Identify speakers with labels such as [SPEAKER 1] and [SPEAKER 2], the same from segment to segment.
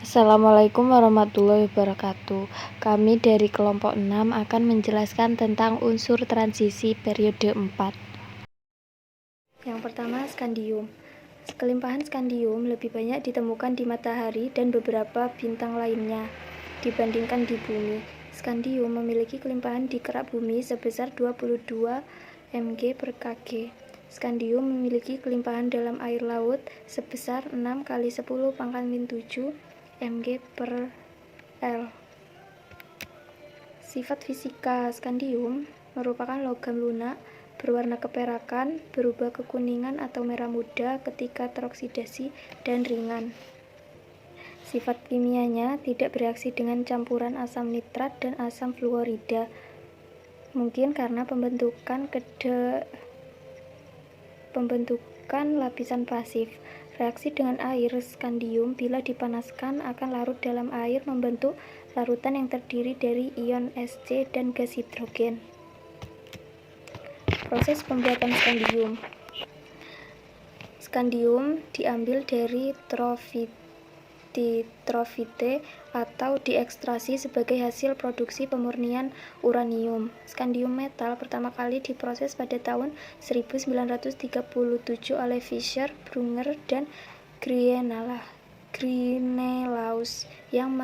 [SPEAKER 1] Assalamualaikum warahmatullahi wabarakatuh. Kami dari kelompok 6 akan menjelaskan tentang unsur transisi periode 4. Yang pertama, skandium. Kelimpahan skandium lebih banyak ditemukan di matahari dan beberapa bintang lainnya dibandingkan di bumi. Skandium memiliki kelimpahan di kerak bumi sebesar 22 mg per kg. Skandium memiliki kelimpahan dalam air laut sebesar 6 kali 10⁻⁷ mg per L. Sifat fisika skandium merupakan logam lunak berwarna keperakan, berubah kekuningan atau merah muda ketika teroksidasi dan ringan. Sifat kimianya tidak bereaksi dengan campuran asam nitrat dan asam fluorida, mungkin karena pembentukan lapisan pasif. Reaksi dengan air skandium bila dipanaskan akan larut dalam air membentuk larutan yang terdiri dari ion Sc dan gas hidrogen. Proses pembuatan skandium. Skandium diambil dari trofite atau diekstraksi sebagai hasil produksi pemurnian uranium. Skandium metal pertama kali diproses pada tahun 1937 oleh Fischer, Brunner, dan Groenelaus yang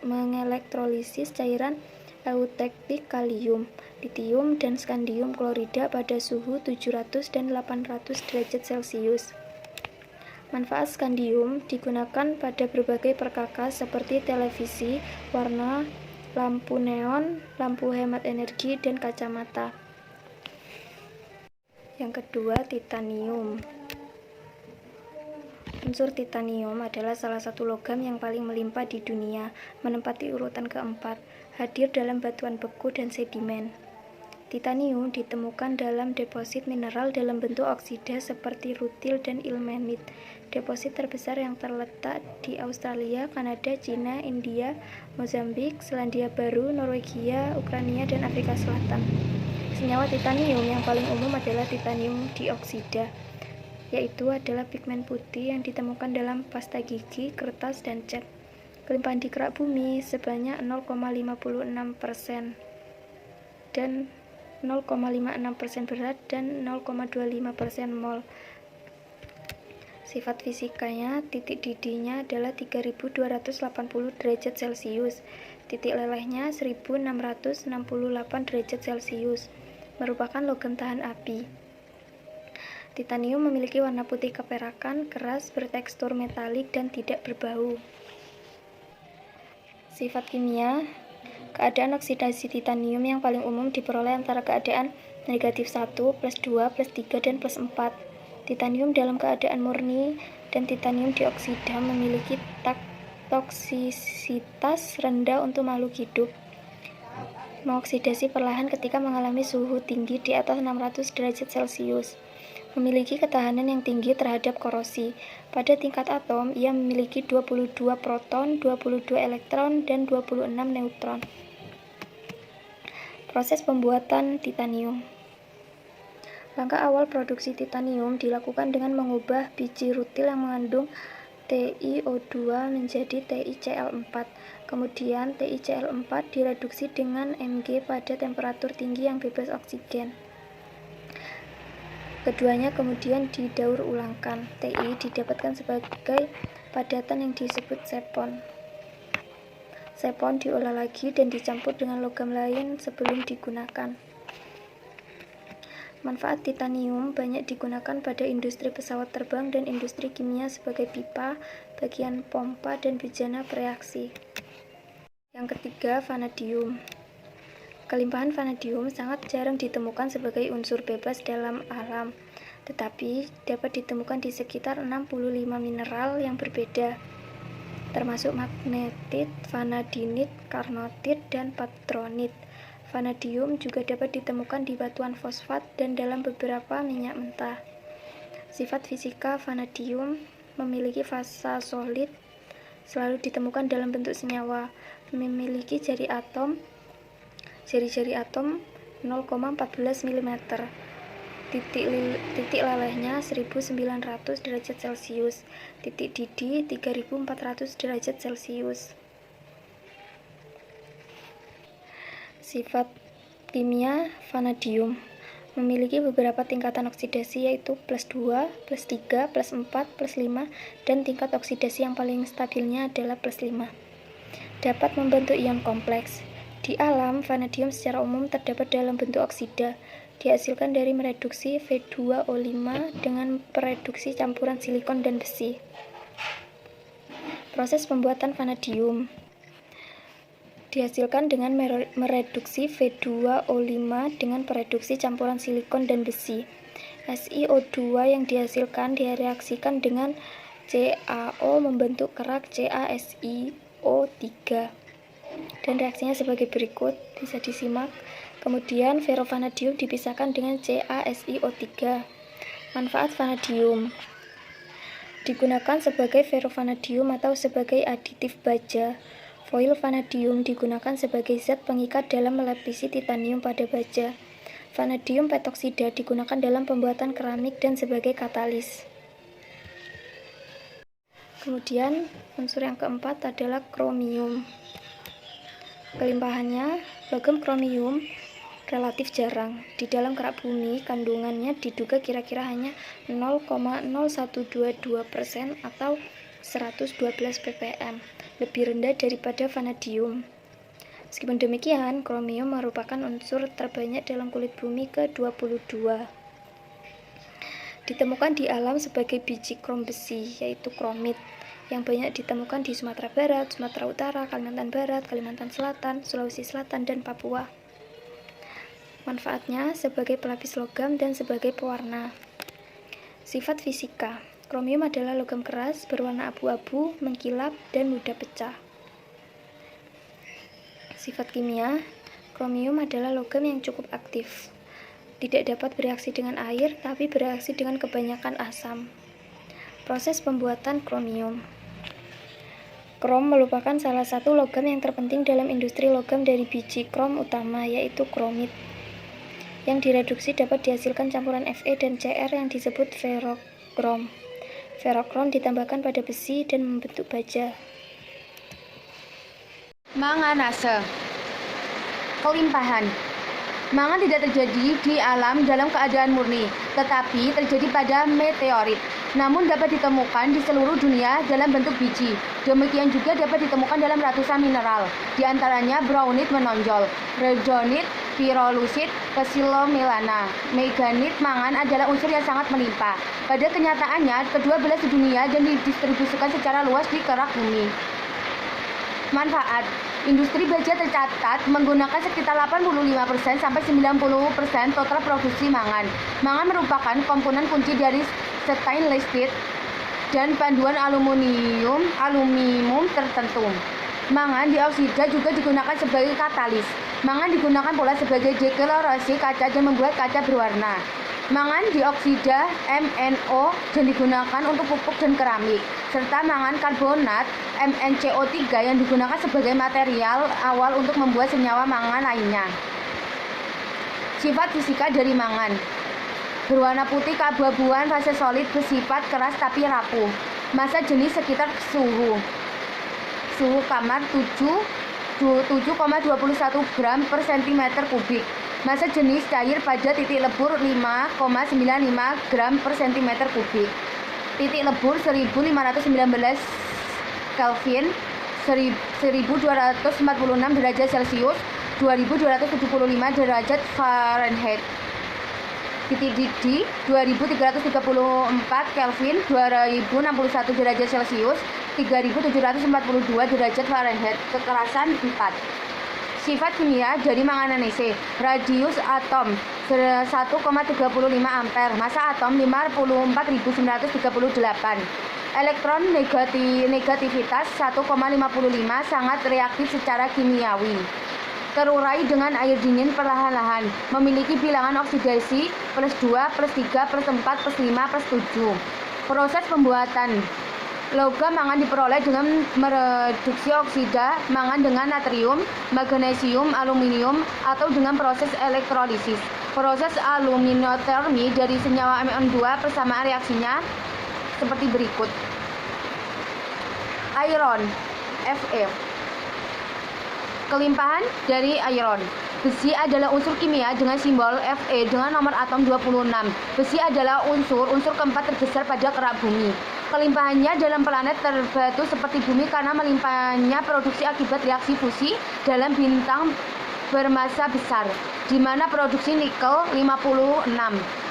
[SPEAKER 1] mengelektrolisis cairan eutektik kalium, litium, dan skandium klorida pada suhu 700 dan 800 derajat Celcius. Manfaat skandium digunakan pada berbagai perkakas seperti televisi, warna, lampu neon, lampu hemat energi, dan kacamata. Yang kedua, titanium. Unsur titanium adalah salah satu logam yang paling melimpah di dunia, menempati urutan keempat, hadir dalam batuan beku dan sedimen. Titanium ditemukan dalam deposit mineral dalam bentuk oksida seperti rutil dan ilmenit. Deposit terbesar yang terletak di Australia, Kanada, Cina, India, Mozambik, Selandia Baru, Norwegia, Ukraina, dan Afrika Selatan. Senyawa titanium yang paling umum adalah titanium dioksida, yaitu adalah pigmen putih yang ditemukan dalam pasta gigi, kertas, dan cat. Kelimpahan di kerak bumi sebanyak 0,56% dan 0,56% berat dan 0,25% mol. Sifat fisikanya, titik didihnya adalah 3280 derajat Celcius, titik lelehnya 1668 derajat Celcius, merupakan logam tahan api. Titanium memiliki warna putih keperakan, keras, bertekstur metalik, dan tidak berbau. Sifat kimia. Keadaan oksidasi titanium yang paling umum diperoleh antara keadaan negatif 1, plus 2, plus 3, dan plus 4. Titanium dalam keadaan murni dan titanium dioksida memiliki toksisitas rendah untuk makhluk hidup. Mengoksidasi perlahan ketika mengalami suhu tinggi di atas 600 derajat Celcius. Memiliki ketahanan yang tinggi terhadap korosi. Pada tingkat atom, ia memiliki 22 proton, 22 elektron, dan 26 neutron. Proses pembuatan titanium. Langkah awal produksi titanium dilakukan dengan mengubah biji rutil yang mengandung TiO2 menjadi TiCl4. Kemudian TiCl4 direduksi dengan Mg pada temperatur tinggi yang bebas oksigen. Keduanya kemudian didaur ulangkan. Ti didapatkan sebagai padatan yang disebut sepon. Sepon diolah lagi dan dicampur dengan logam lain sebelum digunakan. Manfaat titanium banyak digunakan pada industri pesawat terbang dan industri kimia sebagai pipa, bagian pompa, dan bejana bereaksi. Yang ketiga, vanadium. Kelimpahan vanadium sangat jarang ditemukan sebagai unsur bebas dalam alam, tetapi dapat ditemukan di sekitar 65 mineral yang berbeda, termasuk magnetit, vanadinit, carnotite, dan patronit. Vanadium juga dapat ditemukan di batuan fosfat dan dalam beberapa minyak mentah. Sifat fisika vanadium memiliki fasa solid, selalu ditemukan dalam bentuk senyawa, memiliki jari-jari atom 0,14 mm. titik lelehnya 1900 derajat Celcius, titik didih 3400 derajat Celcius. Sifat kimia vanadium memiliki beberapa tingkatan oksidasi, yaitu +2, +3, +4, +5, dan tingkat oksidasi yang paling stabilnya adalah +5. Dapat membentuk ion kompleks. Di alam, vanadium secara umum terdapat dalam bentuk oksida, dihasilkan dari mereduksi V2O5 dengan pereduksi campuran silikon dan besi. Proses pembuatan vanadium dihasilkan dengan mereduksi V2O5 dengan pereduksi campuran silikon dan besi. SiO2 yang dihasilkan direaksikan dengan CaO membentuk kerak CaSiO3. Dan reaksinya sebagai berikut, bisa disimak. Kemudian ferrovanadium dipisahkan dengan CaSiO3. Manfaat vanadium digunakan sebagai ferrovanadium atau sebagai aditif baja. Foil vanadium digunakan sebagai zat pengikat dalam melapisi titanium pada baja. Vanadium petoksida digunakan dalam pembuatan keramik dan sebagai katalis. Kemudian unsur yang keempat adalah kromium. Kelimpahannya, logam kromium relatif jarang. Di dalam kerak bumi, kandungannya diduga kira-kira hanya 0,0122% atau 112 ppm, lebih rendah daripada vanadium. Meskipun demikian, kromium merupakan unsur terbanyak dalam kulit bumi ke-22. Ditemukan di alam sebagai biji krom besi, yaitu kromit, yang banyak ditemukan di Sumatera Barat, Sumatera Utara, Kalimantan Barat, Kalimantan Selatan, Sulawesi Selatan, dan Papua. Manfaatnya sebagai pelapis logam dan sebagai pewarna. Sifat fisika. Kromium adalah logam keras, berwarna abu-abu, mengkilap, dan mudah pecah. Sifat kimia. Kromium adalah logam yang cukup aktif. Tidak dapat bereaksi dengan air, tapi bereaksi dengan kebanyakan asam. Proses pembuatan kromium. Krom merupakan salah satu logam yang terpenting dalam industri logam dari biji krom utama, yaitu kromit. Yang direduksi dapat dihasilkan campuran Fe dan Cr yang disebut ferrokrom. Ferrokrom ditambahkan pada besi dan membentuk baja.
[SPEAKER 2] Manganase. Kelimpahan. Mangan tidak terjadi di alam dalam keadaan murni, tetapi terjadi pada meteorit. Namun dapat ditemukan di seluruh dunia dalam bentuk biji. Demikian juga dapat ditemukan dalam ratusan mineral, di antaranya braunit menonjol, rhodonit, pyrolusit, psilomelana. Manganit mangan adalah unsur yang sangat melimpah. Pada kenyataannya, kedua belah dunia dan didistribusikan secara luas di kerak bumi. Manfaat. Industri baja tercatat menggunakan sekitar 85% sampai 90% total produksi mangan. Mangan merupakan komponen kunci dari stainless steel dan panduan aluminium tertentu. Mangan dioksida juga digunakan sebagai katalis. Mangan digunakan pula sebagai deklarasi kaca dan membuat kaca berwarna. Mangan dioksida MnO dan digunakan untuk pupuk dan keramik, serta mangan karbonat MnCO3 yang digunakan sebagai material awal untuk membuat senyawa mangan lainnya. Sifat fisika dari mangan. Berwarna putih keabu-abuan, fase solid, bersifat keras tapi rapuh. Massa jenis sekitar suhu kamar 7,21 gram per cm kubik. Massa jenis cair pada titik lebur 5,95 gram per cm kubik. Titik lebur 1519 Kelvin, 1246 derajat Celcius, 2275 derajat Fahrenheit. Titik didih 2334 Kelvin, 2061 derajat Celcius, 3742 derajat Fahrenheit. Kekerasan 4. Sifat kimia dari manganese. Radius atom 1,35 ampere. Massa atom 54.938. Elektron negativitas 1,55, sangat reaktif secara kimiawi. Terurai dengan air dingin perlahan-lahan. Memiliki bilangan oksidasi +2, +3, +4, +5, +7. Proses pembuatan. Logam mangan diperoleh dengan mereduksi oksida mangan dengan natrium, magnesium, aluminium, atau dengan proses elektrolisis. Proses aluminotermi dari senyawa MN2 persamaan reaksinya seperti berikut. Iron, Fe. Kelimpahan dari iron. Besi adalah unsur kimia dengan simbol Fe dengan nomor atom 26. Besi adalah unsur keempat terbesar pada kerak bumi. Kelimpahannya dalam planet terbatu seperti bumi karena melimpahnya produksi akibat reaksi fusi dalam bintang bermassa besar, di mana produksi nikel 56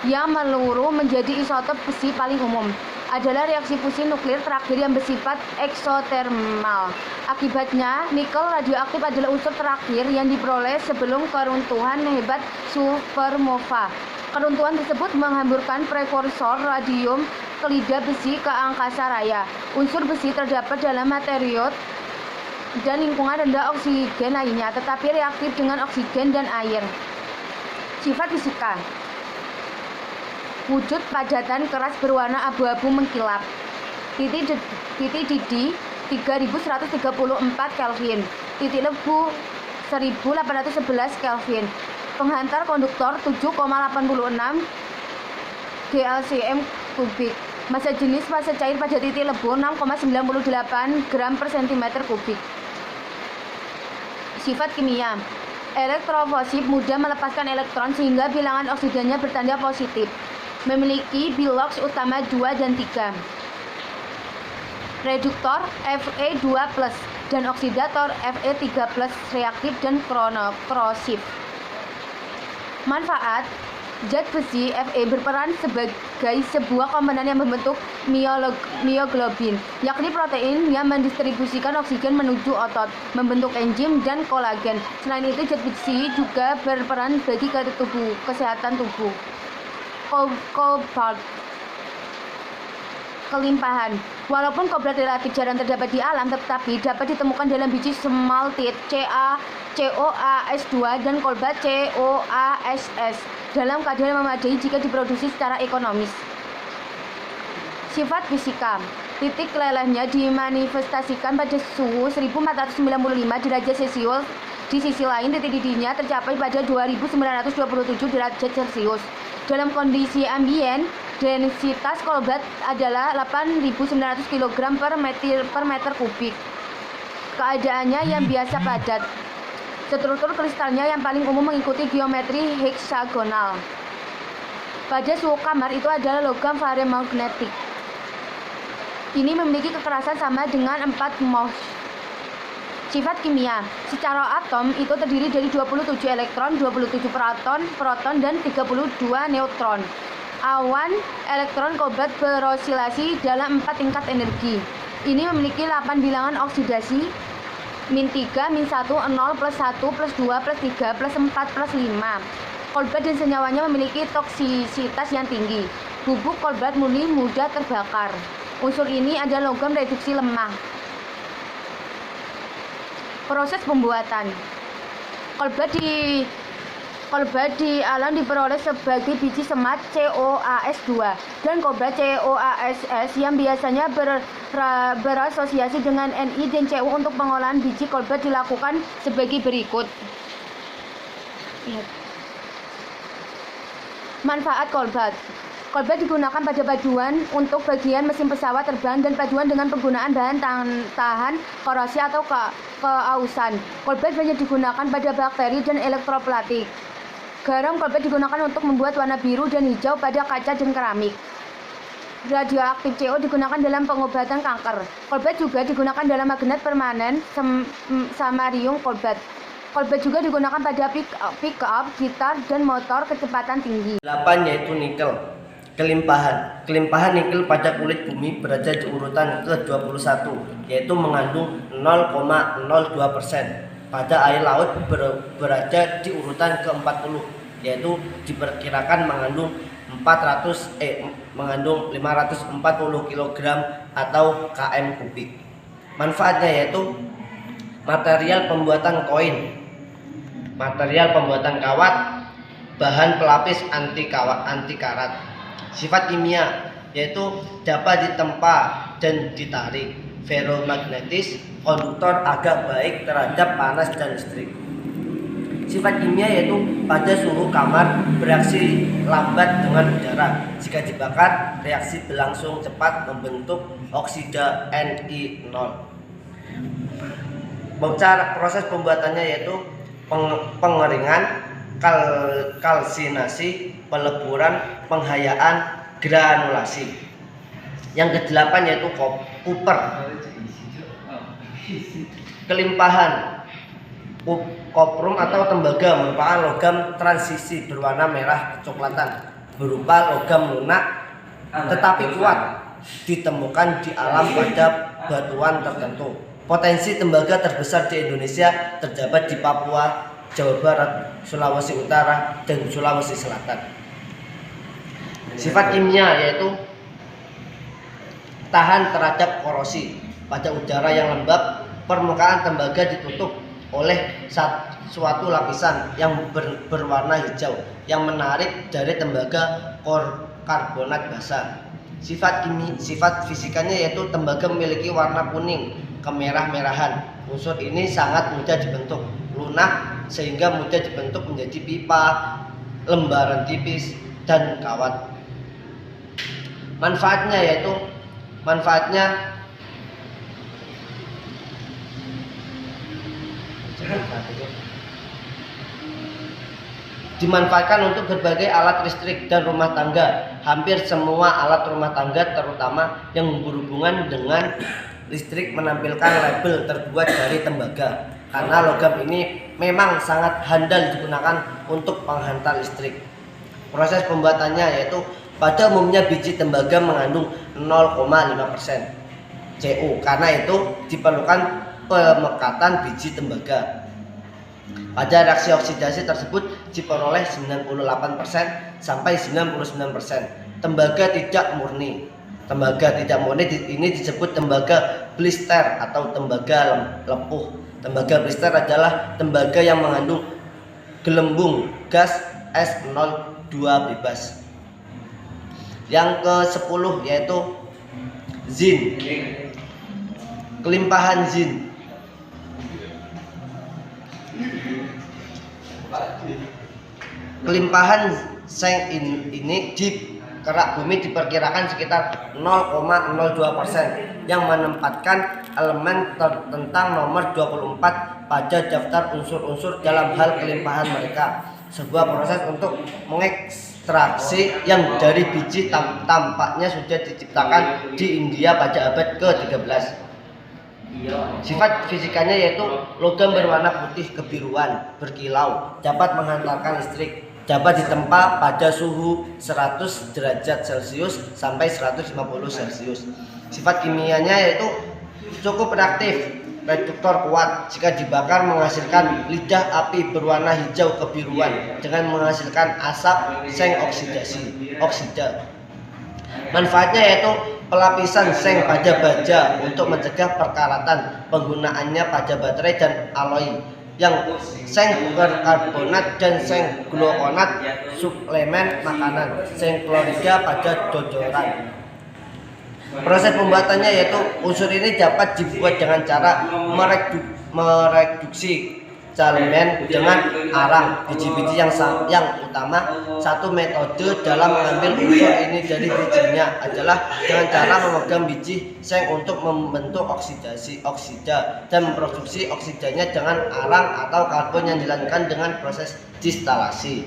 [SPEAKER 2] yang meluruh menjadi isotop besi paling umum adalah reaksi fusi nuklir terakhir yang bersifat eksotermal. Akibatnya, nikel radioaktif adalah unsur terakhir yang diperoleh sebelum keruntuhan hebat supernova. Keruntuhan tersebut menghamburkan prekursor radium ke lidah besi ke angkasa raya. Unsur besi terdapat dalam material dan lingkungan rendah oksigen lainnya, tetapi reaktif dengan oksigen dan air. Sifat fisika. Wujud padatan keras berwarna abu-abu mengkilap. Titik didih 3134 Kelvin. Titik lebu 1811 Kelvin. Penghantar konduktor 7,86 GLCM kubik. Massa jenis massa cair pada titik lebu 6,98 gram per centimeter kubik. Sifat kimia. Elektrofosif mudah melepaskan elektron sehingga bilangan oksigennya bertanda positif. Memiliki bilox utama 2 dan 3. Reduktor Fe2+ dan oksidator Fe3+, reaktif dan korosif. Manfaat. Zat besi Fe berperan sebagai sebuah komponen yang membentuk mioglobin, yakni protein yang mendistribusikan oksigen menuju otot, membentuk enzim dan kolagen. Selain itu, zat besi juga berperan bagi kesehatan tubuh. Kobalt. Kelimpahan. Walaupun kobalt relatif jarang terdapat di alam, tetapi dapat ditemukan dalam biji smaltit CoAs2 dan kobalt CoAs dalam kadar memadai jika diproduksi secara ekonomis. Sifat fisika. Titik lelehnya dimanifestasikan pada suhu 1495 derajat Celcius. Di sisi lain, titik didihnya tercapai pada 2927 derajat Celcius. Dalam kondisi ambien, densitas kobalt adalah 8.900 kg per meter kubik. Keadaannya yang biasa padat. Struktur kristalnya yang paling umum mengikuti geometri heksagonal. Pada suhu kamar itu adalah logam ferromagnetik. Ini memiliki kekerasan sama dengan 4 mol. Sifat kimia. Secara atom itu terdiri dari 27 elektron, 27 proton dan 32 neutron. Awan elektron kobalt berosilasi dalam 4 tingkat energi. Ini memiliki 8 bilangan oksidasi: -3, -1, 0, +1, +2, +3, +4, +5. Kobalt dan senyawanya memiliki toksisitas yang tinggi. Bubuk kobalt murni mudah terbakar. Unsur ini adalah logam reduksi lemah. Proses pembuatan. Kobalt di alam diperoleh sebagai biji semat CoAs2 dan kobalt CoAs yang biasanya berasosiasi dengan Ni dan Cu. Untuk pengolahan biji kobalt dilakukan sebagai berikut. Manfaat kobalt. Kobalt digunakan pada paduan untuk bagian mesin pesawat terbang dan paduan dengan penggunaan bahan tahan korosi atau keausan. Kobalt banyak digunakan pada bakteri dan elektroplatik. Garam kobalt digunakan untuk membuat warna biru dan hijau pada kaca dan keramik. Radioaktif CO digunakan dalam pengobatan kanker. Kobalt juga digunakan dalam magnet permanen samarium kobalt. Kobalt juga digunakan pada pick-up, gitar, dan motor kecepatan tinggi.
[SPEAKER 3] 8 yaitu nikel. Kelimpahan nikel pada kulit bumi berada di urutan ke-21, yaitu mengandung 0,02%. Pada air laut berada di urutan ke-40, yaitu diperkirakan mengandung 540 kg atau km kubik. Manfaatnya yaitu material pembuatan koin, material pembuatan kawat, bahan pelapis anti karat. Sifat kimia yaitu dapat ditempa dan ditarik, ferromagnetis, konduktor, agak baik terhadap panas dan listrik. Sifat kimia yaitu pada suhu kamar bereaksi lambat dengan udara. Jika dibakar, reaksi berlangsung cepat membentuk oksida Ni0. Proses pembuatannya yaitu pengeringan, kalsinasi, peleburan, penghayaan, granulasi. Yang kedelapan yaitu kuper. Kelimpahan. Koprum atau tembaga merupakan logam transisi berwarna merah kecoklatan berupa logam lunak tetapi kuat, ditemukan di alam pada batuan tertentu. Potensi tembaga terbesar di Indonesia terdapat di Papua, Jawa Barat, Sulawesi Utara, dan Sulawesi Selatan. Sifat kimia yaitu tahan terhadap korosi. Pada udara yang lembab, permukaan tembaga ditutup oleh suatu lapisan yang berwarna hijau yang menarik dari tembaga karbonat basah. Sifat fisikanya yaitu tembaga memiliki warna kuning kemerah-merahan. Unsur ini sangat mudah dibentuk, lunak sehingga mudah dibentuk menjadi pipa, lembaran tipis, dan kawat. Manfaatnya dimanfaatkan untuk berbagai alat listrik dan rumah tangga. Hampir semua alat rumah tangga terutama yang berhubungan dengan listrik menampilkan label terbuat dari tembaga karena logam ini memang sangat handal digunakan untuk penghantar listrik. Proses pembuatannya yaitu pada umumnya biji tembaga mengandung 0,5% Cu. Karena itu diperlukan pemekatan biji tembaga. Pada reaksi oksidasi tersebut diperoleh 98% sampai 99%. Tembaga tidak murni. Tembaga tidak murni ini disebut tembaga blister atau tembaga lepuh. Tembaga blister adalah tembaga yang mengandung gelembung gas S02 bebas. Yang ke-10 yaitu zin. Kelimpahan zin. Kelimpahan seng ini di kerak bumi diperkirakan sekitar 0,02% yang menempatkan elemen tentang nomor 24 pada daftar unsur-unsur dalam hal kelimpahan mereka. Sebuah proses untuk mengekstraksi yang dari biji tampaknya sudah diciptakan di India pada abad ke-13. Sifat fisikanya yaitu logam berwarna putih kebiruan, berkilau, dapat menghantarkan listrik, dapat ditempa pada suhu 100 derajat Celcius sampai 150 Celcius. Sifat kimianya yaitu cukup reaktif, reduktor kuat. Jika dibakar menghasilkan lidah api berwarna hijau kebiruan dengan menghasilkan asap seng oksida. Manfaatnya yaitu pelapisan seng pada baja untuk mencegah perkaratan. Penggunaannya pada baterai dan alloy yang seng karbonat dan seng glukonat suplemen makanan, seng klorida pada dodoran. Proses pembuatannya yaitu unsur ini dapat dibuat dengan cara mereduksi calemen dengan arang biji-biji yang utama. Satu metode dalam mengambil unsur ini dari bijinya adalah dengan cara memegang biji seng untuk membentuk oksida dan memproduksi oksidanya dengan arang atau karbon yang dilakukan dengan proses distilasi.